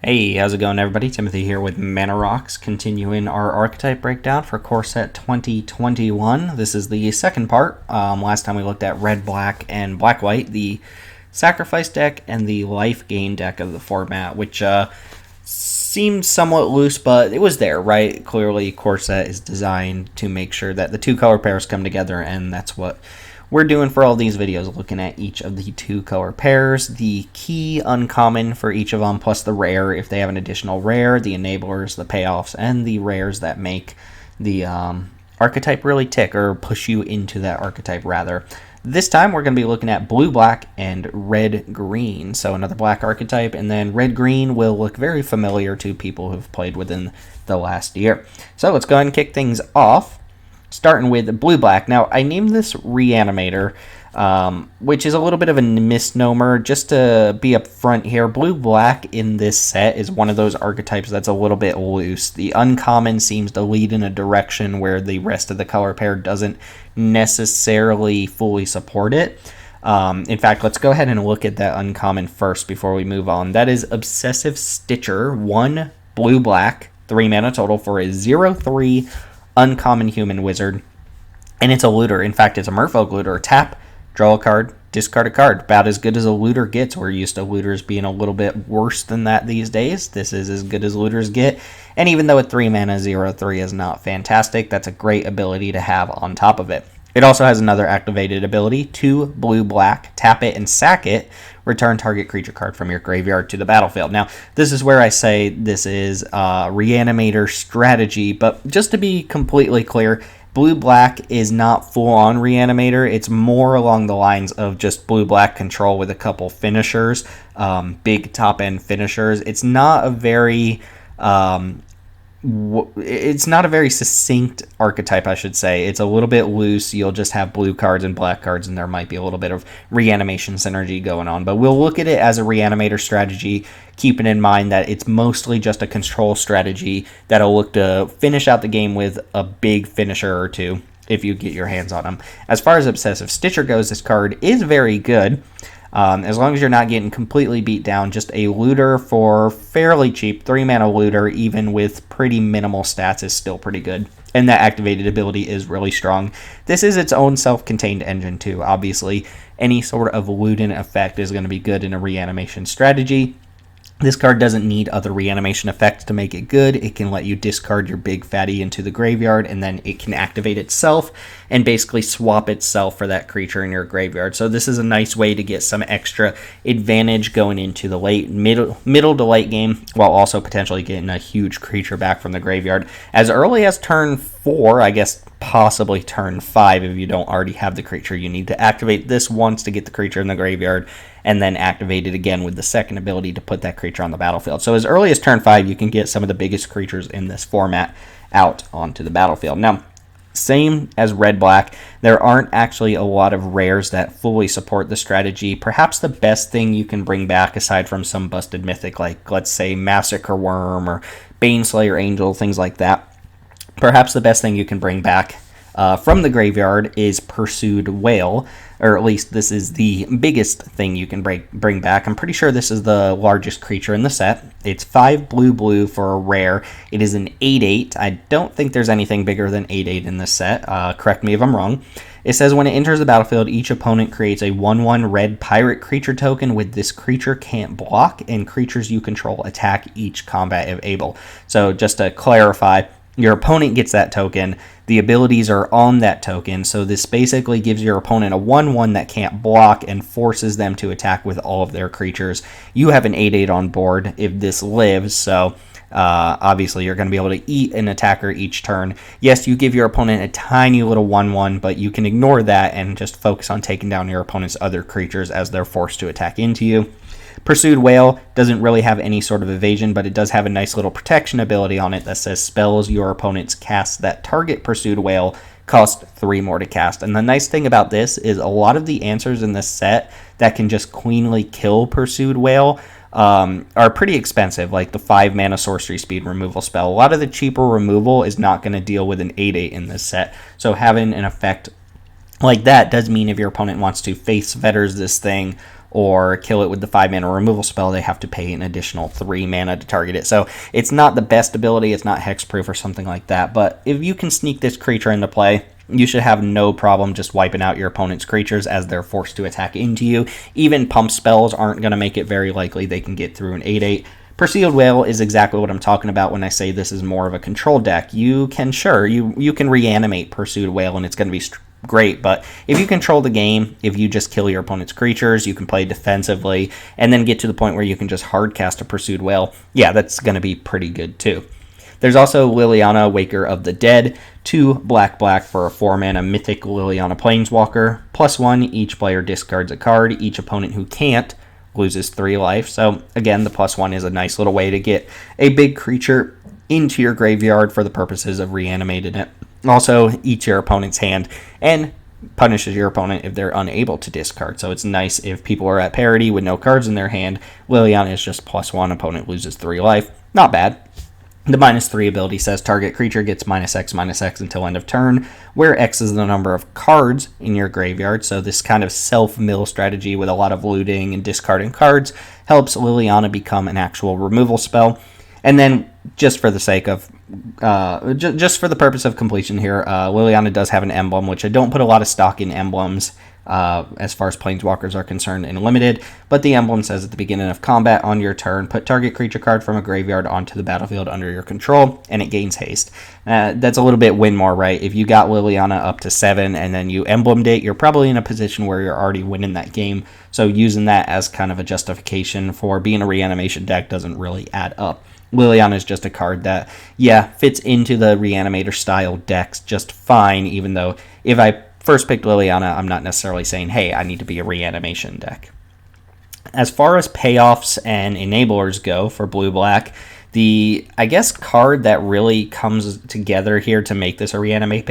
Hey, how's it going, everybody? Timothy here with Mana Rocks, continuing our Archetype breakdown for core set 2021. This is the second part. Last time we looked at red, black, and black, white, the sacrifice deck and the life gain deck of the format, which seemed somewhat loose, but it was there, right? Clearly, core set is designed to make sure that the two color pairs come together, and that's what we're doing for all these videos, looking at each of the two color pairs, the key uncommon for each of them, plus the rare if they have an additional rare, the enablers, the payoffs, and the rares that make the archetype really tick, or push you into that archetype rather. This time we're going to be looking at blue, black, and red, green. So another black archetype, and then red, green will look very familiar to people who've played within the last year. So let's go ahead and kick things off. Starting with blue-black. Now, I named this Reanimator, which is a little bit of a misnomer. Just to be upfront here, blue-black in this set is one of those archetypes that's a little bit loose. The uncommon seems to lead in a direction where the rest of the color pair doesn't necessarily fully support it. In fact, let's go ahead and look at that uncommon first before we move on. That is Obsessive Stitcher, 1 blue-black, 3 mana total for a 0/3 uncommon human wizard, and it's a looter. In fact, it's a merfolk looter. Tap, draw a card, discard a card. About as good as a looter gets. We're used to looters being a little bit worse than that these days. This is as good as looters get, and even though at 3 mana 0/3 is not fantastic, that's a great ability to have on top of it. It also has another activated ability, 2 blue-black, tap it and sack it, return target creature card from your graveyard to the battlefield. Now, this is where I say this is Reanimator strategy, but just to be completely clear, blue-black is not full-on Reanimator. It's more along the lines of just blue-black control with a couple finishers, big top-end finishers. It's not a very succinct archetype, I should say. It's a little bit loose. You'll just have blue cards and black cards, and there might be a little bit of reanimation synergy going on. But we'll look at it as a Reanimator strategy, keeping in mind that it's mostly just a control strategy that'll look to finish out the game with a big finisher or two if you get your hands on them. As far as Obsessive Stitcher goes, this card is very good. As long as you're not getting completely beat down, just a looter for fairly cheap. 3 mana looter, even with pretty minimal stats, is still pretty good. And that activated ability is really strong. This is its own self-contained engine too. Obviously, any sort of looting effect is going to be good in a reanimation strategy. This card doesn't need other reanimation effects to make it good. It can let you discard your big fatty into the graveyard, and then it can activate itself and basically swap itself for that creature in your graveyard. So this is a nice way to get some extra advantage going into the middle to late game, while also potentially getting a huge creature back from the graveyard as early as turn 4, I guess possibly turn 5 if you don't already have the creature. You need to activate this once to get the creature in the graveyard, and then activate it again with the second ability to put that creature on the battlefield. So as early as turn 5, you can get some of the biggest creatures in this format out onto the battlefield. Now, same as red-black, there aren't actually a lot of rares that fully support the strategy. Perhaps the best thing you can bring back, aside from some busted mythic, like let's say Massacre Worm or Baneslayer Angel, things like that, perhaps the best thing you can bring back from the graveyard is Pursued Whale, or at least this is the biggest thing you can bring back. I'm pretty sure this is the largest creature in the set. It's 5 blue for a rare. It is an 8/8. I don't think there's anything bigger than 8/8 in this set. Correct me if I'm wrong. It says when it enters the battlefield, each opponent creates a 1/1 red pirate creature token with this creature can't block, and creatures you control attack each combat if able. So just to clarify, your opponent gets that token. The abilities are on that token, so this basically gives your opponent a 1/1 that can't block and forces them to attack with all of their creatures. You have an 8/8 on board if this lives, so obviously you're going to be able to eat an attacker each turn. Yes, you give your opponent a tiny little 1/1, but you can ignore that and just focus on taking down your opponent's other creatures as they're forced to attack into you. Pursued Whale doesn't really have any sort of evasion, but it does have a nice little protection ability on it that says spells your opponents cast that target Pursued Whale cost 3 more to cast. And the nice thing about this is a lot of the answers in this set that can just cleanly kill Pursued Whale are pretty expensive, like the 5 mana sorcery speed removal spell. A lot of the cheaper removal is not going to deal with an 8/8 in this set, so having an effect like that does mean if your opponent wants to face fetters this thing or kill it with the 5 mana removal spell, they have to pay an additional 3 mana to target it. So it's not the best ability, it's not hexproof or something like that, but if you can sneak this creature into play, you should have no problem just wiping out your opponent's creatures as they're forced to attack into you. Even pump spells aren't going to make it very likely they can get through an 8/8. Pursued Whale is exactly what I'm talking about when I say this is more of a control deck. You can reanimate Pursued Whale and it's going to be great, but if you control the game, if you just kill your opponent's creatures, you can play defensively, and then get to the point where you can just hardcast a Pursued Whale, yeah, that's going to be pretty good too. There's also Liliana, Waker of the Dead, 2 black for a 4-mana mythic Liliana Planeswalker. +1, each player discards a card. Each opponent who can't loses 3 life. So again, the +1 is a nice little way to get a big creature into your graveyard for the purposes of reanimating it. Also, eats your opponent's hand and punishes your opponent if they're unable to discard. So it's nice if people are at parity with no cards in their hand. Liliana is just +1, opponent loses 3 life. Not bad. The -3 ability says target creature gets -X until end of turn, where X is the number of cards in your graveyard. So this kind of self-mill strategy with a lot of looting and discarding cards helps Liliana become an actual removal spell. And then just for the sake of, just for the purpose of completion here, Liliana does have an emblem, which I don't put a lot of stock in emblems as far as Planeswalkers are concerned in Limited, but the emblem says at the beginning of combat on your turn, put target creature card from a graveyard onto the battlefield under your control, and it gains haste. That's a little bit win more, right? If you got Liliana up to 7 and then you emblemed it, you're probably in a position where you're already winning that game, so using that as kind of a justification for being a reanimation deck doesn't really add up. Liliana is just a card that, yeah, fits into the Reanimator style decks just fine, even though if I first picked Liliana, I'm not necessarily saying, hey, I need to be a reanimation deck. As far as payoffs and enablers go for blue-black, the, I guess, card that really comes together here to make this a reanimation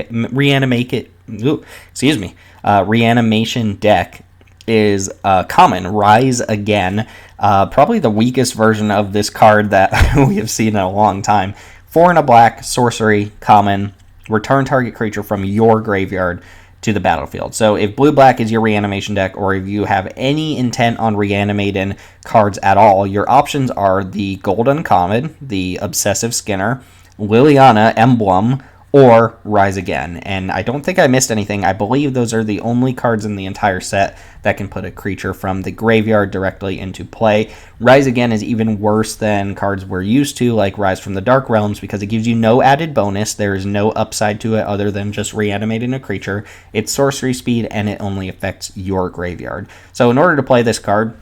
deck is common, Rise Again. Probably the weakest version of this card that we have seen in a long time. 4 and a black, sorcery, common, return target creature from your graveyard to the battlefield. So if blue-black is your reanimation deck, or if you have any intent on reanimating cards at all, your options are the Gold Uncommon, the Obsessive Skinner, Liliana Emblem, or Rise Again. And I don't think I missed anything. I believe those are the only cards in the entire set that can put a creature from the graveyard directly into play. Rise Again is even worse than cards we're used to, like Rise from the Dark Realms, because it gives you no added bonus. There is no upside to it other than just reanimating a creature. It's sorcery speed, and it only affects your graveyard. So in order to play this card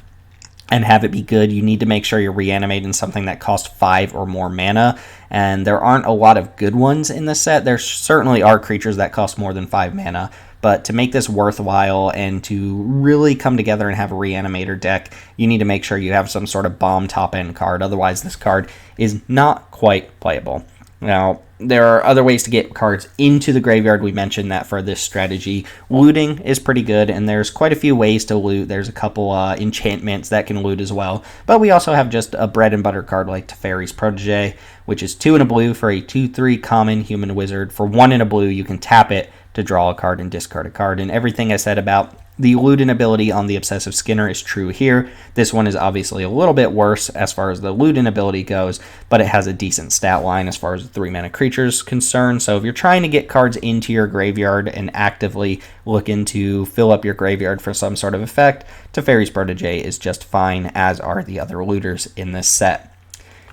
and have it be good, you need to make sure you're reanimating something that costs 5 or more mana, and there aren't a lot of good ones in the set. There certainly are creatures that cost more than 5 mana, but to make this worthwhile and to really come together and have a reanimator deck, you need to make sure you have some sort of bomb top-end card. Otherwise, this card is not quite playable. Now, there are other ways to get cards into the graveyard. We mentioned that for this strategy. Looting is pretty good, and there's quite a few ways to loot. There's a couple enchantments that can loot as well. But we also have just a bread and butter card like Teferi's Protege, which is 2 and a blue for a 2/3 common human wizard. For 1 and a blue, you can tap it to draw a card and discard a card. And everything I said about the looting ability on the Obsessive Skinner is true here. This one is obviously a little bit worse as far as the looting ability goes, but it has a decent stat line as far as the 3-mana creatures concerned. So if you're trying to get cards into your graveyard and actively looking to fill up your graveyard for some sort of effect, Teferi's Protege is just fine, as are the other looters in this set.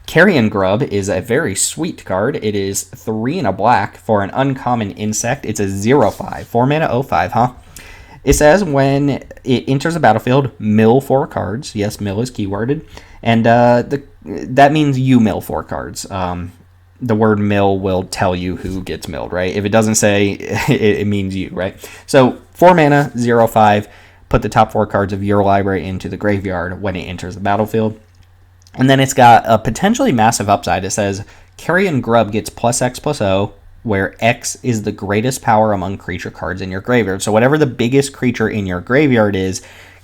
Carrion Grub is a very sweet card. It is 3 and a black for an uncommon insect. It's a 0/5, 4 mana 0/5, huh? It says when it enters the battlefield, mill 4 cards. Yes, mill is keyworded. And that means you mill 4 cards. The word mill will tell you who gets milled, right? If it doesn't say, it means you, right? So 4 mana, 0/5, put the top 4 cards of your library into the graveyard when it enters the battlefield. And then it's got a potentially massive upside. It says Carrion Grub gets +X/+0, where X is the greatest power among creature cards in your graveyard. So whatever the biggest creature in your graveyard is,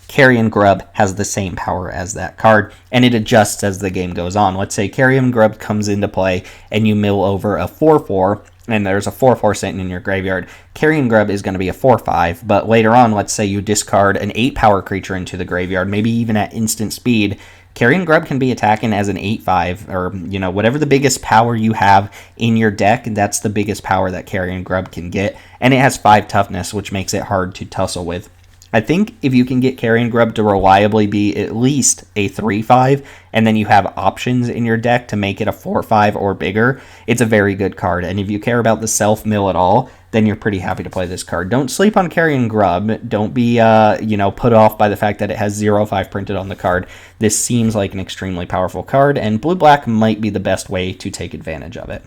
Carrion Grub has the same power as that card, and it adjusts as the game goes on. Let's say Carrion Grub comes into play and you mill over a 4/4. and there's a 4/4 sitting in your graveyard, Carrion Grub is going to be a 4/5, but later on, let's say you discard an 8 power creature into the graveyard, maybe even at instant speed, Carrion Grub can be attacking as an 8/5, or, whatever the biggest power you have in your deck, that's the biggest power that Carrion Grub can get, and it has 5 toughness, which makes it hard to tussle with. I think if you can get Carrion Grub to reliably be at least a 3/5, and then you have options in your deck to make it a 4/5 or bigger, it's a very good card. And if you care about the self-mill at all, then you're pretty happy to play this card. Don't sleep on Carrion Grub. Don't be, put off by the fact that it has 0/5 printed on the card. This seems like an extremely powerful card, and blue-black might be the best way to take advantage of it.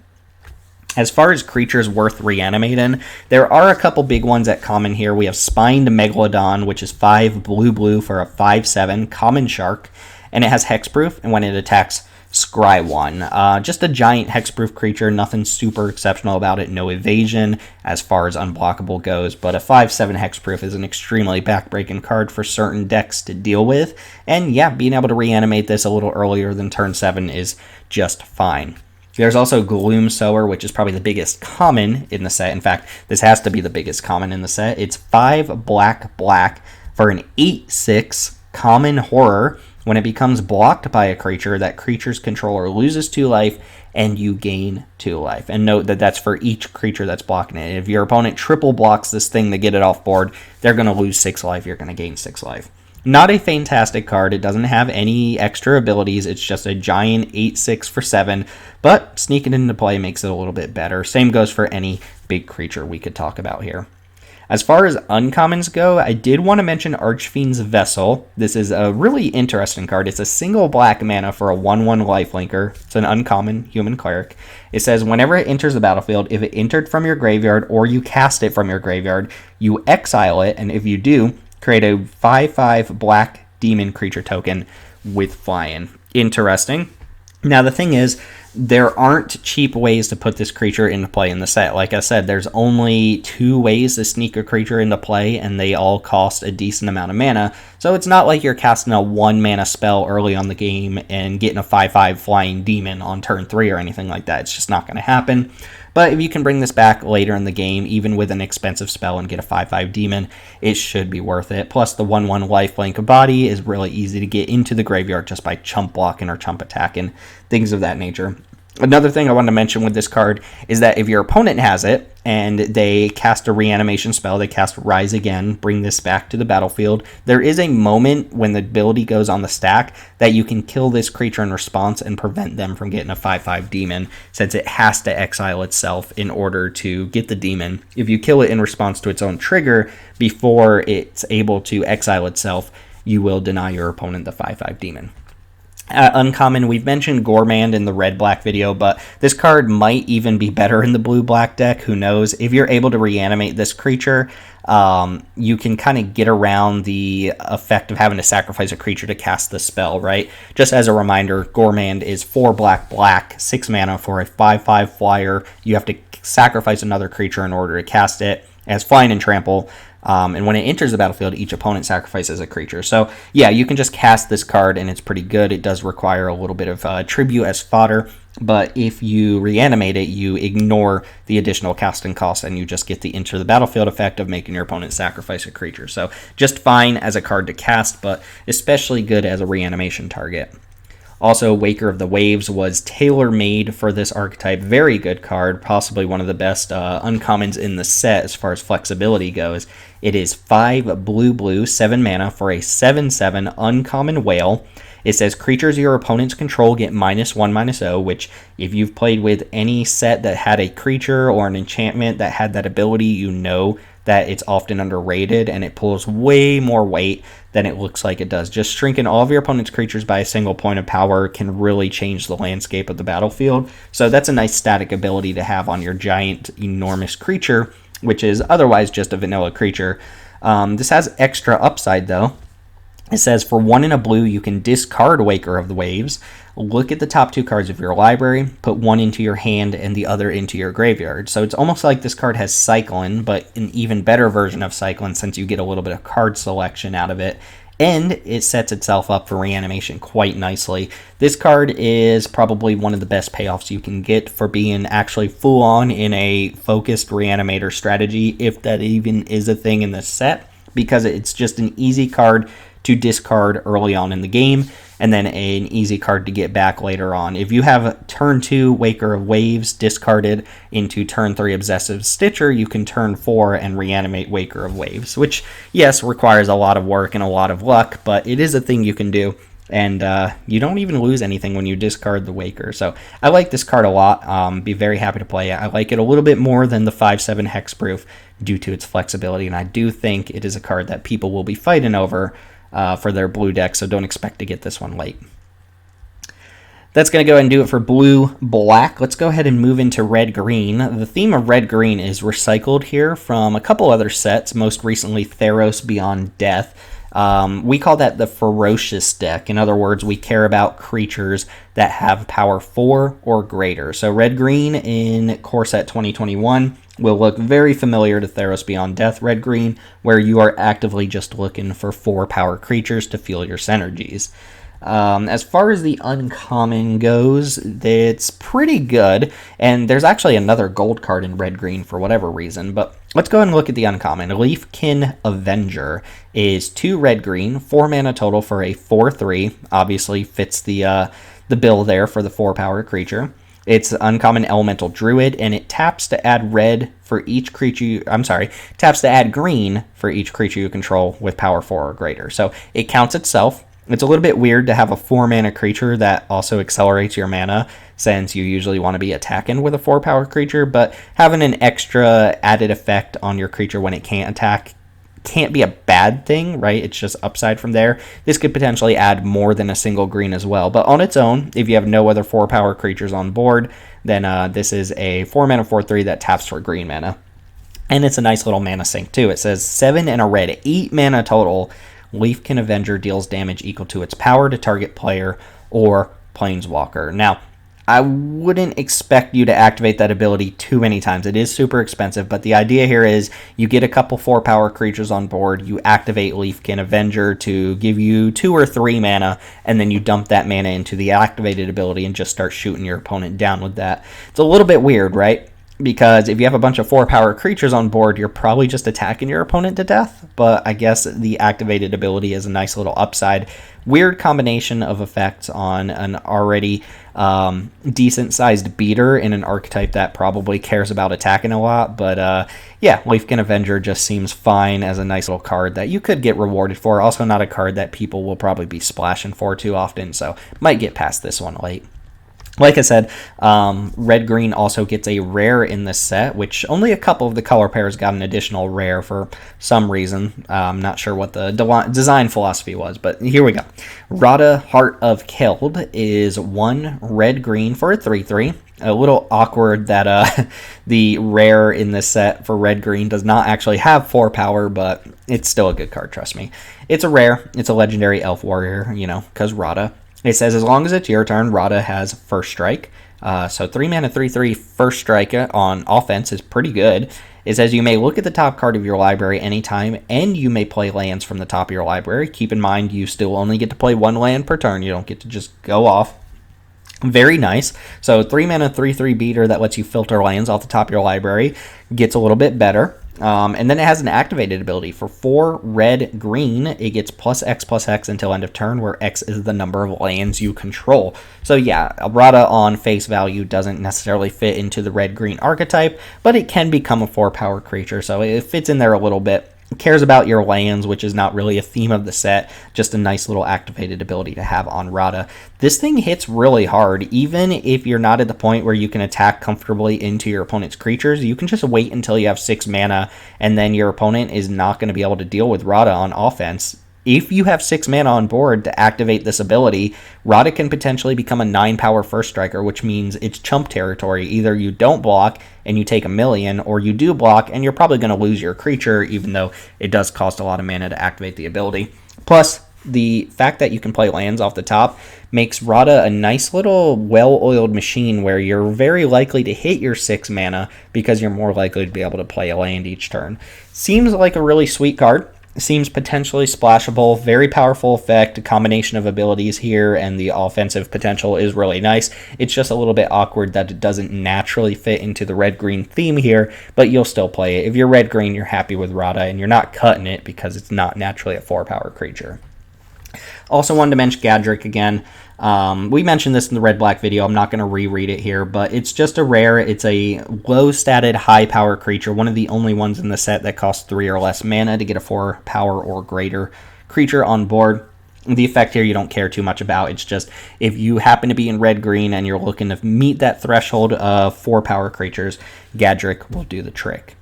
As far as creatures worth reanimating, there are a couple big ones at common here. We have Spined Megalodon, which is 5 blue for a 5/7 common shark, and it has hexproof, and when it attacks, scry 1. Just a giant hexproof creature, nothing super exceptional about it, no evasion as far as unblockable goes, but a 5/7 hexproof is an extremely backbreaking card for certain decks to deal with, and yeah, being able to reanimate this a little earlier than turn 7 is just fine. There's also Gloom Sower, which is probably the biggest common in the set. In fact, this has to be the biggest common in the set. It's 5 black for an 8/6 common horror. When it becomes blocked by a creature, that creature's controller loses 2 life and you gain 2 life. And note that that's for each creature that's blocking it. If your opponent triple blocks this thing to get it off board, they're going to lose 6 life. You're going to gain 6 life. Not a fantastic card. It doesn't have any extra abilities. It's just a giant 8/6 for 7, but sneaking into play makes it a little bit better. Same goes for any big creature we could talk about here. As far as uncommons go, I did want to mention Archfiend's Vessel. This is a really interesting card. It's a single black mana for a 1/1 lifelinker. It's an uncommon human cleric. It says whenever it enters the battlefield, if it entered from your graveyard or you cast it from your graveyard, you exile it, and if you do, create a 5/5 black demon creature token with flying. Interesting. Now, the thing is, there aren't cheap ways to put this creature into play in the set. Like I said, there's only 2 ways to sneak a creature into play, and they all cost a decent amount of mana. So it's not like you're casting a 1 mana spell early on the game and getting a 5/5 flying demon on turn 3 or anything like that. It's just not going to happen. But if you can bring this back later in the game, even with an expensive spell, and get a 5/5 demon, it should be worth it. Plus, the 1/1 lifelink body is really easy to get into the graveyard just by chump blocking or chump attacking, things of that nature. Another thing I wanted to mention with this card is that if your opponent has it and they cast a reanimation spell, they cast Rise Again, bring this back to the battlefield, there is a moment when the ability goes on the stack that you can kill this creature in response and prevent them from getting a 5/5 demon, since it has to exile itself in order to get the demon. If you kill it in response to its own trigger before it's able to exile itself, you will deny your opponent the 5/5 demon. Uncommon, we've mentioned Gourmand in the red-black video, but this card might even be better in the blue-black deck. Who knows? If you're able to reanimate this creature, you can kind of get around the effect of having to sacrifice a creature to cast the spell, right? Just as a reminder, Gourmand is 4 black, 6 mana for a 5/5 flyer. You have to sacrifice another creature in order to cast it. It has flying and trample. And when it enters the battlefield, each opponent sacrifices a creature. So, yeah, you can just cast this card, and it's pretty good. It does require a little bit of tribute as fodder, but if you reanimate it, you ignore the additional casting cost, and you just get the enter the battlefield effect of making your opponent sacrifice a creature. So, just fine as a card to cast, but especially good as a reanimation target. Also, Waker of the Waves was tailor-made for this archetype. Very good card, possibly one of the best uncommons in the set as far as flexibility goes. It is 5 blue, 7 mana for a 7/7 uncommon whale. It says creatures your opponent's control get -1/-0, which if you've played with any set that had a creature or an enchantment that had that ability, you know that it's often underrated and it pulls way more weight than it looks like it does. Just shrinking all of your opponent's creatures by a single point of power can really change the landscape of the battlefield. So that's a nice static ability to have on your giant, enormous creature, which is otherwise just a vanilla creature. This has extra upside, though. It says for 1 and a blue, you can discard Waker of the Waves. Look at the top 2 cards of your library, put 1 into your hand and the other into your graveyard. So it's almost like this card has Cycling, but an even better version of Cycling since you get a little bit of card selection out of it. and it sets itself up for reanimation quite nicely. This card is probably one of the best payoffs you can get for being actually full on in a focused reanimator strategy, if that even is a thing in this set, because it's just an easy card to discard early on in the game, and then an easy card to get back later on. If you have turn 2 Waker of Waves discarded into turn 3 Obsessive Stitcher, you can turn 4 and reanimate Waker of Waves, which, yes, requires a lot of work and a lot of luck, but it is a thing you can do, and you don't even lose anything when you discard the Waker. So I like this card a lot. Be very happy to play it. I like it a little bit more than the 5/7 Hexproof due to its flexibility, and I do think it is a card that people will be fighting over for their blue deck, so don't expect to get this one late. That's going to go ahead and do it for blue-black. Let's go ahead and move into red-green. The theme of red-green is recycled here from a couple other sets, most recently Theros Beyond Death. We call that the Ferocious deck. In other words, we care about creatures that have power 4 or greater. So red-green in Core Set 2021 will look very familiar to Theros Beyond Death red-green, where you are actively just looking for 4 power creatures to fuel your synergies. As far as the uncommon goes, it's pretty good, and there's actually another gold card in red-green for whatever reason, but let's go ahead and look at the uncommon. Leafkin Avenger is 2 red-green, 4 mana total for a 4/3, obviously fits the bill there for the 4-power creature. It's uncommon elemental druid, and it taps to add red for each creature. Taps to add green for each creature you control with power 4 or greater. So it counts itself. It's a little bit weird to have a 4-mana creature that also accelerates your mana, since you usually want to be attacking with a 4-power creature, but having an extra added effect on your creature when it can't attack can't be a bad thing, right? It's just upside from there. This could potentially add more than a single green as well, but on its own, if you have no other 4-power creatures on board, then this is a 4-mana 4/3 that taps for green mana. And it's a nice little mana sink too. It says 7 and a red, 8 mana total. Leafkin Avenger deals damage equal to its power to target player or planeswalker. Now, I wouldn't expect you to activate that ability too many times. It is super expensive, but the idea here is you get a couple 4-power creatures on board, you activate Leafkin Avenger to give you 2 or 3 mana, and then you dump that mana into the activated ability and just start shooting your opponent down with that. It's a little bit weird, right? Because if you have a bunch of 4-power creatures on board, you're probably just attacking your opponent to death, but I guess the activated ability is a nice little upside. Weird combination of effects on an already decent-sized beater in an archetype that probably cares about attacking a lot, but yeah, Leafkin Avenger just seems fine as a nice little card that you could get rewarded for. Also not a card that people will probably be splashing for too often, so might get past this one late. Like I said, red-green also gets a rare in this set, which only a couple of the color pairs got an additional rare for some reason. I'm not sure what the design philosophy was, but here we go. Rada, Heart of Keld is 1 red-green for a 3/3. A little awkward that the rare in this set for red-green does not actually have 4 power, but it's still a good card, trust me. It's a rare. It's a legendary elf warrior, you know, because Rada. It says, as long as it's your turn, Rada has first strike. So 3 mana, 3/3 first strike on offense is pretty good. It says you may look at the top card of your library anytime, and you may play lands from the top of your library. Keep in mind, you still only get to play 1 land per turn. You don't get to just go off. Very nice. So 3 mana, 3/3 beater that lets you filter lands off the top of your library gets a little bit better. And then it has an activated ability. For 4 red-green, it gets +X until end of turn, where X is the number of lands you control. So yeah, Rada on face value doesn't necessarily fit into the red-green archetype, but it can become a 4-power creature, so it fits in there a little bit. It cares about your lands, which is not really a theme of the set, just a nice little activated ability to have on Rada. This thing hits really hard. Even if you're not at the point where you can attack comfortably into your opponent's creatures, you can just wait until you have 6 mana, and then your opponent is not going to be able to deal with Rada on offense. If you have 6 mana on board to activate this ability, Rada can potentially become a 9-power first striker, which means it's chump territory. Either you don't block and you take 1,000,000, or you do block and you're probably going to lose your creature, even though it does cost a lot of mana to activate the ability. Plus, the fact that you can play lands off the top makes Rada a nice little well-oiled machine where you're very likely to hit your 6 mana because you're more likely to be able to play a land each turn. Seems like a really sweet card. seems potentially splashable. Very powerful effect. A combination of abilities here and the offensive potential is really nice. It's just a little bit awkward that it doesn't naturally fit into the red-green theme here, but you'll still play it. If you're red-green, you're happy with Rada, and you're not cutting it because it's not naturally a 4-power creature. Also wanted to mention Gadrick again. We mentioned this in the red-black video. I'm not going to reread it here, but it's just a rare. It's a low-statted, high-power creature, one of the only ones in the set that costs 3 or less mana to get a 4-power or greater creature on board. The effect here you don't care too much about. It's just if you happen to be in red-green and you're looking to meet that threshold of 4-power creatures, Gadrick will do the trick.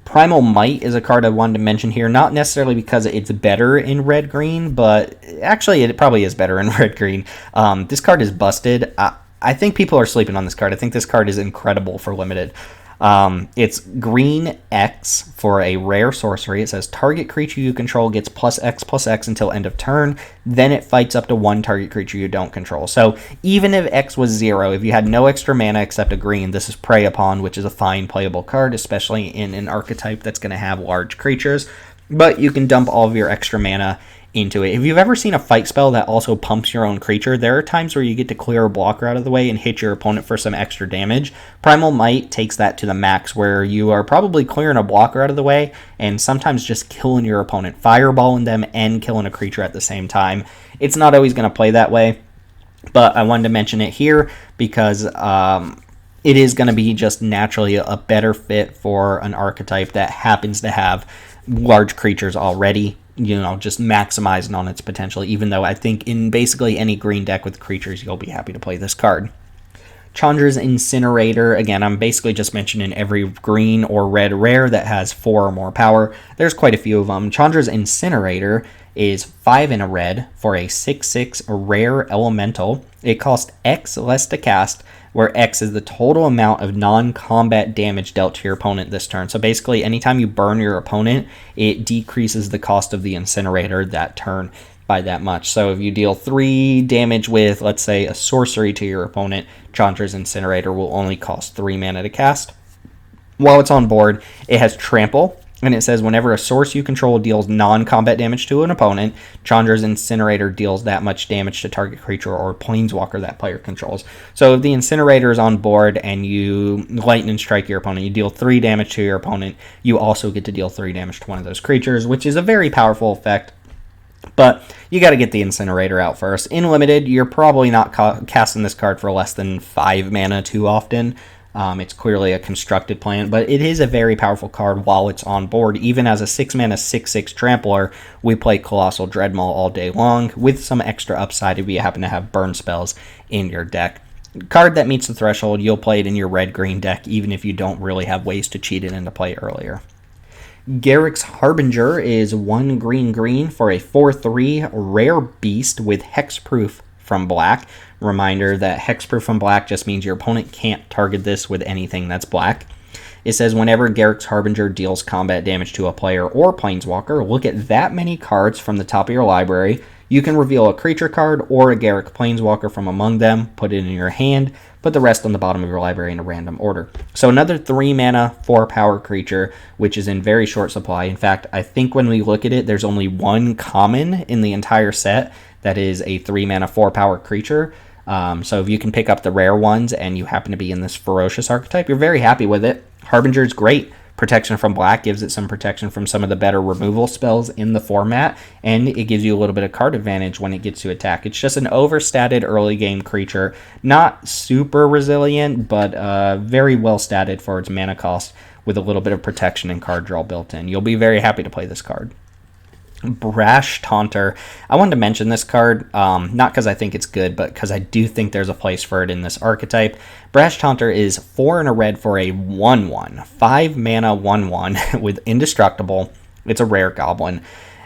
Primal Might is a card I wanted to mention here, not necessarily because it's better in red-green, but actually it probably is better in red-green. This card is busted. I think people are sleeping on this card. I think this card is incredible for limited. It's green X for a rare sorcery. It says target creature you control gets +X/+X until end of turn. Then it fights up to 1 target creature you don't control. So even if X was 0, if you had no extra mana except a green, this is Prey Upon, which is a fine playable card, especially in an archetype that's going to have large creatures. But you can dump all of your extra mana into it. If you've ever seen a fight spell that also pumps your own creature, there are times where you get to clear a blocker out of the way and hit your opponent for some extra damage. Primal Might takes that to the max, where you are probably clearing a blocker out of the way and sometimes just killing your opponent, fireballing them and killing a creature at the same time. It's not always going to play that way, but I wanted to mention it here because it is going to be just naturally a better fit for an archetype that happens to have large creatures already, just maximizing on its potential, even though I think in basically any green deck with creatures, you'll be happy to play this card. Chandra's Incinerator, again, I'm basically just mentioning every green or red rare that has 4 or more power. There's quite a few of them. Chandra's Incinerator is 5 in a red for a 6/6 rare elemental. It costs X less to cast, where X is the total amount of non-combat damage dealt to your opponent this turn. So basically, anytime you burn your opponent, it decreases the cost of the Incinerator that turn by that much. So if you deal 3 damage with, let's say, a sorcery to your opponent, Chandra's Incinerator will only cost 3 mana to cast. While it's on board, it has Trample, and it says whenever a source you control deals non-combat damage to an opponent, Chandra's Incinerator deals that much damage to target creature or planeswalker that player controls. So if the Incinerator is on board and you lightning strike your opponent, you deal 3 damage to your opponent, you also get to deal 3 damage to one of those creatures, which is a very powerful effect. But you got to get the Incinerator out first. In limited, you're probably not casting this card for less than 5 mana too often. It's clearly a constructed plan, but it is a very powerful card while it's on board. Even as a 6-mana 6/6 Trampler, we play Colossal Dreadmaw all day long with some extra upside if you happen to have burn spells in your deck. Card that meets the threshold, you'll play it in your red-green deck even if you don't really have ways to cheat it into play earlier. Garruk's Harbinger is 1 green for a 4/3 rare beast with hexproof from black. Reminder that hexproof from black just means your opponent can't target this with anything that's black. It says whenever Garruk's Harbinger deals combat damage to a player or planeswalker, look at that many cards from the top of your library. You can reveal a creature card or a Garruk planeswalker from among them, put it in your hand, put the rest on the bottom of your library in a random order. So another 3 mana, 4 power creature, which is in very short supply. In fact, I think when we look at it, there's only 1 common in the entire set that is a 3 mana, 4 power creature. So if you can pick up the rare ones and you happen to be in this Ferocious archetype, you're very happy with it. Harbinger's great. Protection from black gives it some protection from some of the better removal spells in the format, and it gives you a little bit of card advantage when it gets to attack. It's just an overstatted early game creature, not super resilient, but very well statted for its mana cost with a little bit of protection and card draw built in. You'll be very happy to play this card. Brash Taunter. I wanted to mention this card, not because I think it's good, but because I do think there's a place for it in this archetype. Brash Taunter is 4 in a red for a 1/1, 5 mana 1/1 with Indestructible. It's a rare goblin.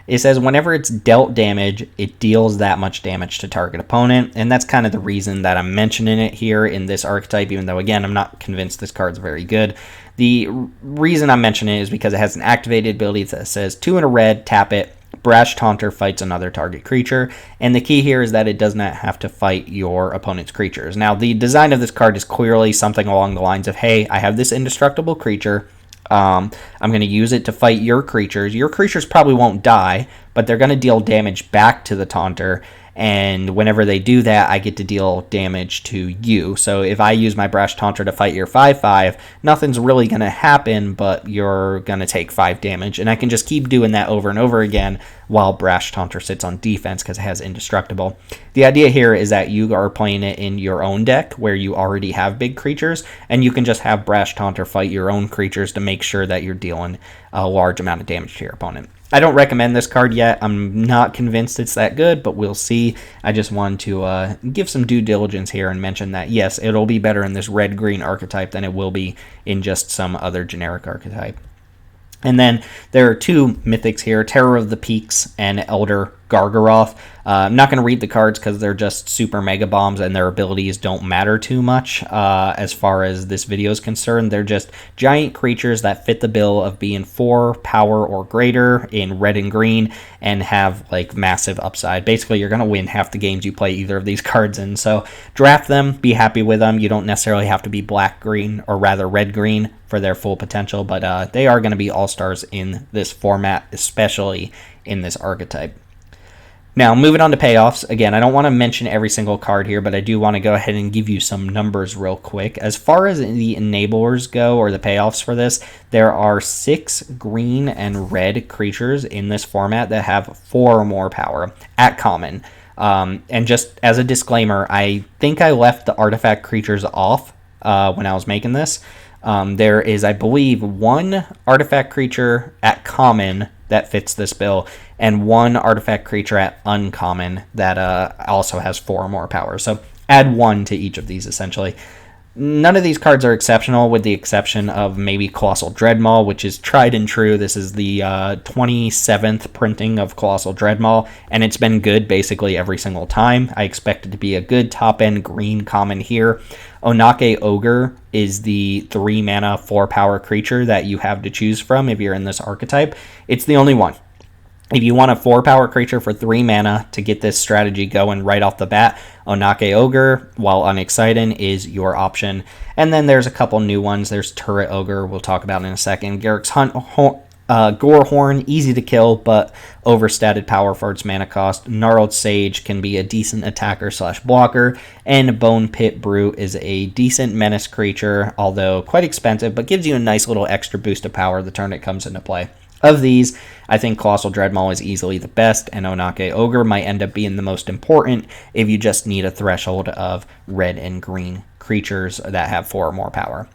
It says whenever it's dealt damage, it deals that much damage to target opponent, and that's kind of the reason that I'm mentioning it here in this archetype, even though, again, I'm not convinced this card's very good. The reason I'm mentioning it is because it has an activated ability that says 2 in a red, tap it, Brash Taunter fights another target creature, and the key here is that it does not have to fight your opponent's creatures. Now, the design of this card is clearly something along the lines of, hey, I have this indestructible creature, I'm going to use it to fight your creatures. Your creatures probably won't die, but they're going to deal damage back to the taunter. And whenever they do that, I get to deal damage to you. So if I use my Brash Taunter to fight your 5/5, nothing's really going to happen, but you're going to take 5 damage. And I can just keep doing that over and over again while Brash Taunter sits on defense because it has Indestructible. The idea here is that you are playing it in your own deck where you already have big creatures, and you can just have Brash Taunter fight your own creatures to make sure that you're dealing a large amount of damage to your opponent. I don't recommend this card yet. I'm not convinced it's that good, but we'll see. I just wanted to give some due diligence here and mention that, yes, it'll be better in this red-green archetype than it will be in just some other generic archetype. And then there are 2 mythics here, Terror of the Peaks and Elder Gargaroth. I'm not going to read the cards because they're just super mega bombs and their abilities don't matter too much as far as this video is concerned. They're just giant creatures that fit the bill of being 4 power or greater in red and green and have like massive upside. Basically, you're going to win half the games you play either of these cards in. So draft them, be happy with them. You don't necessarily have to be black-green or rather red-green for their full potential, but they are going to be all-stars in this format, especially in this archetype. Now, moving on to payoffs. Again, I don't want to mention every single card here, but I do want to go ahead and give you some numbers real quick. As far as the enablers go, or the payoffs for this, there are 6 green and red creatures in this format that have 4 or more power at common. And just as a disclaimer, I think I left the artifact creatures off when I was making this. There is, I believe, 1 artifact creature at common that fits this bill, and 1 artifact creature at uncommon that also has 4 or more power. So add 1 to each of these, essentially. None of these cards are exceptional, with the exception of maybe Colossal Dreadmaw, which is tried and true. This is the 27th printing of Colossal Dreadmaw, and it's been good basically every single time. I expect it to be a good top-end green common here. Onake Ogre is the 3 mana, 4 power creature that you have to choose from if you're in this archetype. It's the only one. If you want a 4 power creature for 3 mana to get this strategy going right off the bat, Onake Ogre, while unexciting, is your option. And then there's a couple new ones. There's Turret Ogre, we'll talk about in a second. Garruk's Gorehorn, easy to kill, but overstated power for its mana cost. Gnarled Sage can be a decent attacker / blocker, and Bone Pit Brute is a decent menace creature, although quite expensive, but gives you a nice little extra boost of power the turn it comes into play. Of these, I think Colossal Dreadmaw is easily the best, and Onake Ogre might end up being the most important if you just need a threshold of red and green creatures that have 4 or more power.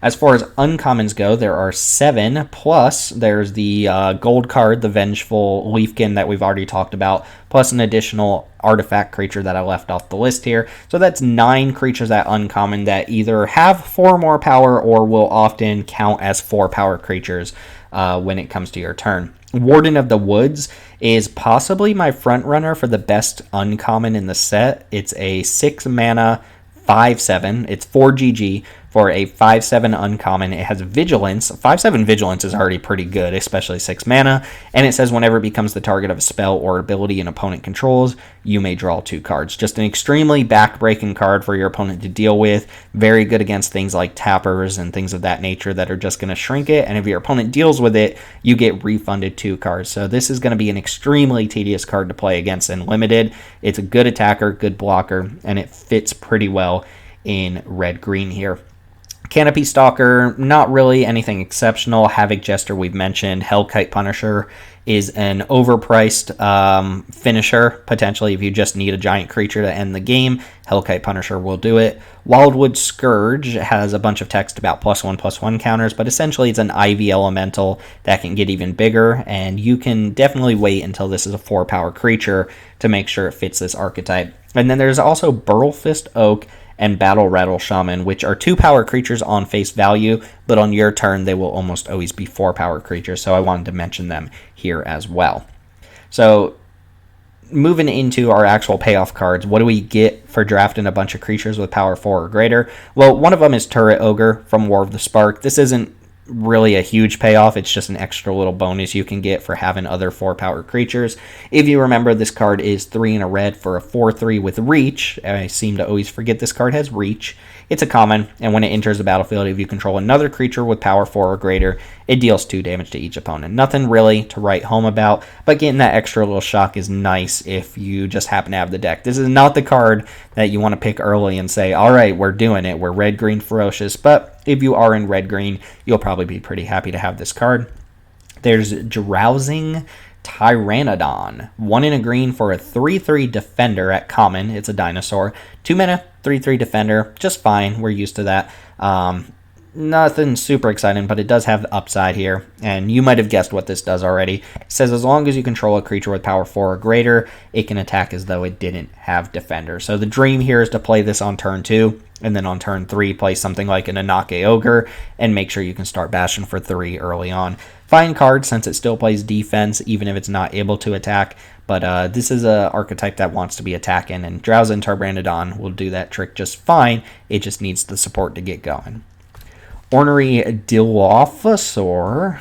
As far as uncommons go, there are 7, plus there's the gold card, the Vengeful Leafkin that we've already talked about, plus an additional artifact creature that I left off the list here. So that's 9 creatures at uncommon that either have 4 or more power or will often count as 4 power creatures when it comes to your turn. Warden of the Woods is possibly my front runner for the best uncommon in the set. It's a 6 mana 5/7. It's 4 GG for a 5/7 uncommon. It has Vigilance. 5/7 Vigilance is already pretty good, especially 6 mana. And it says whenever it becomes the target of a spell or ability an opponent controls, you may draw 2 cards. Just an extremely back-breaking card for your opponent to deal with. Very good against things like tappers and things of that nature that are just going to shrink it. And if your opponent deals with it, you get refunded 2 cards. So this is going to be an extremely tedious card to play against in Limited. It's a good attacker, good blocker, and it fits pretty well in red-green here. Canopy Stalker, not really anything exceptional. Havoc Jester we've mentioned. Hellkite Punisher is an overpriced finisher, potentially if you just need a giant creature to end the game. Hellkite Punisher will do it. Wildwood Scourge has a bunch of text about +1/+1 counters, but essentially it's an Ivy Elemental that can get even bigger, and you can definitely wait until this is a 4 power creature to make sure it fits this archetype. And then there's also Burlfist Oak and Battle Rattle Shaman, which are 2 power creatures on face value, but on your turn they will almost always be 4 power creatures, so I wanted to mention them here as well. So moving into our actual payoff cards, what do we get for drafting a bunch of creatures with power 4 or greater? Well, one of them is Turret Ogre from War of the Spark. This isn't really a huge payoff. It's just an extra little bonus you can get for having other 4-power creatures. If you remember, this card is 3 and a red for a 4/3 with reach. I seem to always forget this card has reach. It's a common, and when it enters the battlefield, if you control another creature with power 4 or greater, it deals 2 damage to each opponent. Nothing really to write home about, but getting that extra little shock is nice if you just happen to have the deck. This is not the card that you want to pick early and say, all right, we're doing it. We're red-green Ferocious, but if you are in red-green, you'll probably be pretty happy to have this card. There's Drowsing Tyrannodon. 1 in a green for a 3/3 defender at common. It's a dinosaur. 2 mana, 3/3 defender. Just fine. We're used to that. Nothing super exciting, but it does have the upside here. And you might have guessed what this does already. It says as long as you control a creature with power 4 or greater, it can attack as though it didn't have defender. So the dream here is to play this on turn 2. And then on turn 3, play something like an Anake Ogre and make sure you can start bashing for 3 early on. Fine card since it still plays defense even if it's not able to attack. But this is an archetype that wants to be attacking, and Drowsing Tyrannodon will do that trick just fine. It just needs the support to get going. Ornery Dilophosaur,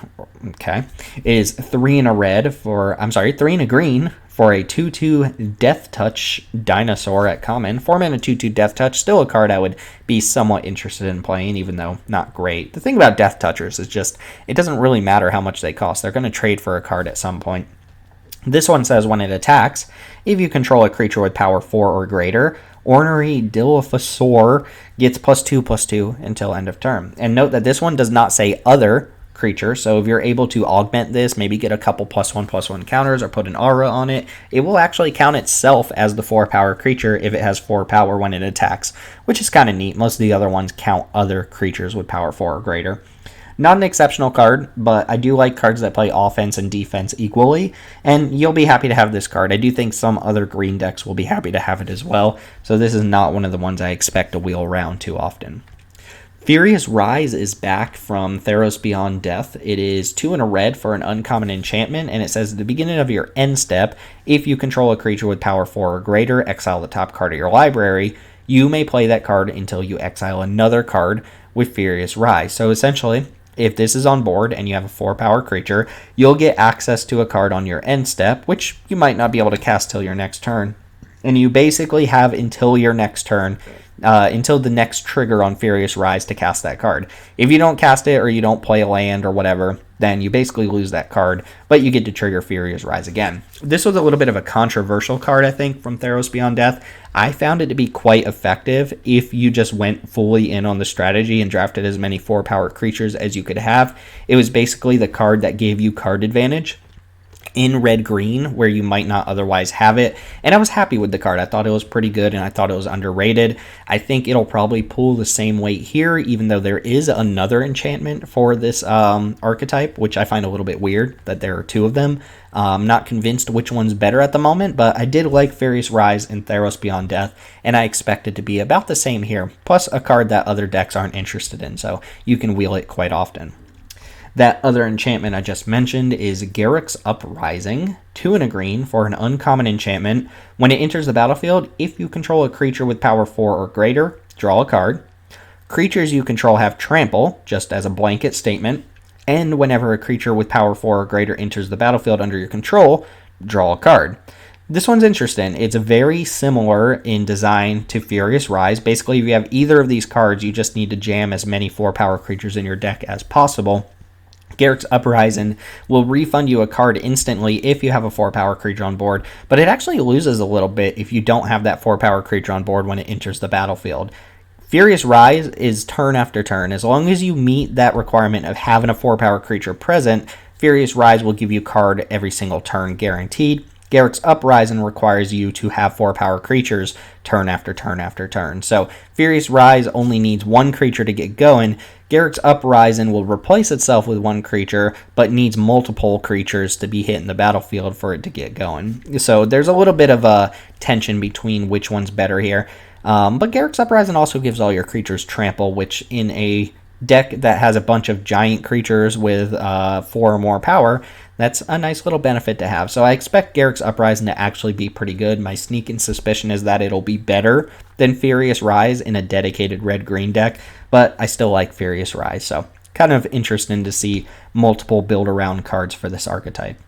okay, is 3 in a red for, 3 in a green for a 2/2 Death Touch dinosaur at common. 4 mana 2/2 Death Touch, still a card I would be somewhat interested in playing, even though not great. The thing about Death Touchers is just, it doesn't really matter how much they cost. They're going to trade for a card at some point. This one says when it attacks, if you control a creature with power 4 or greater, Ornery Dilophosaur gets +2/+2 until end of turn. And note that this one does not say other creature, so if you're able to augment this, maybe get a couple +1/+1 counters or put an aura on it, it will actually count itself as the 4-power creature if it has 4 power when it attacks, which is kind of neat. Most of the other ones count other creatures with power 4 or greater. Not an exceptional card, but I do like cards that play offense and defense equally, and you'll be happy to have this card. I do think some other green decks will be happy to have it as well, so this is not one of the ones I expect to wheel around too often. Furious Rise is back from Theros Beyond Death. It is 2 in a red for an uncommon enchantment, and it says at the beginning of your end step, if you control a creature with power 4 or greater, exile the top card of your library. You may play that card until you exile another card with Furious Rise. So essentially, if this is on board and you have a 4-power creature, you'll get access to a card on your end step, which you might not be able to cast till your next turn. And you basically have until your next turn, until the next trigger on Furious Rise to cast that card. If you don't cast it or you don't play a land or whatever, then you basically lose that card, but you get to trigger Furious Rise again. This was a little bit of a controversial card, I think, from Theros Beyond Death. I found it to be quite effective if you just went fully in on the strategy and drafted as many 4-power creatures as you could have. It was basically the card that gave you card advantage in red-green where you might not otherwise have it, and I was happy with the card. I thought it was pretty good, and I thought it was underrated. I think it'll probably pull the same weight here, even though there is another enchantment for this archetype, which I find a little bit weird that there are 2 of them. I'm not convinced which one's better at the moment, but I did like Furious Rise and Theros Beyond Death, and I expect it to be about the same here, plus a card that other decks aren't interested in, so you can wheel it quite often. That other enchantment I just mentioned is Garruk's Uprising, 2 in a green for an uncommon enchantment. When it enters the battlefield, if you control a creature with power 4 or greater, draw a card. Creatures you control have trample, just as a blanket statement. And whenever a creature with power 4 or greater enters the battlefield under your control, draw a card. This one's interesting. It's very similar in design to Furious Rise. Basically, if you have either of these cards, you just need to jam as many 4-power creatures in your deck as possible. Garruk's Uprising will refund you a card instantly if you have a 4-power creature on board, but it actually loses a little bit if you don't have that 4-power creature on board when it enters the battlefield. Furious Rise is turn after turn. As long as you meet that requirement of having a 4-power creature present, Furious Rise will give you a card every single turn guaranteed. Garruk's Uprising requires you to have 4-power creatures turn after turn after turn. So Furious Rise only needs 1 creature to get going. Garruk's Uprising will replace itself with 1 creature, but needs multiple creatures to be hit in the battlefield for it to get going. So there's a little bit of a tension between which one's better here. But Garruk's Uprising also gives all your creatures trample, which in a deck that has a bunch of giant creatures with 4 or more power, that's a nice little benefit to have. So I expect Garruk's Uprising to actually be pretty good. My sneaking suspicion is that it'll be better than Furious Rise in a dedicated red-green deck, but I still like Furious Rise, so kind kind of interesting to see multiple build-around cards for this archetype.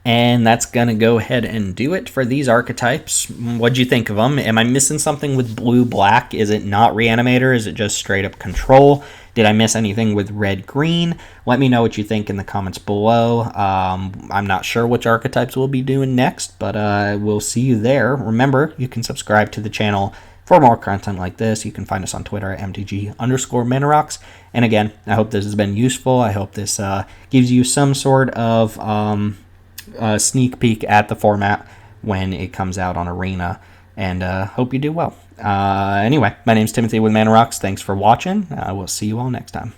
And that's going to go ahead and do it for these archetypes. What'd you think of them? Am I missing something with blue-black? Is it not Reanimator? Is it just straight-up Control? Did I miss anything with red-green? Let me know what you think in the comments below. I'm not sure which archetypes we'll be doing next, but we'll see you there. Remember, you can subscribe to the channel for more content like this. You can find us on Twitter at MTG_Manarocks. And again, I hope this has been useful. I hope this gives you some sort of sneak peek at the format when it comes out on Arena, and hope you do well. Anyway, my name's Timothy with Manarocks. Thanks for watching. We'll see you all next time.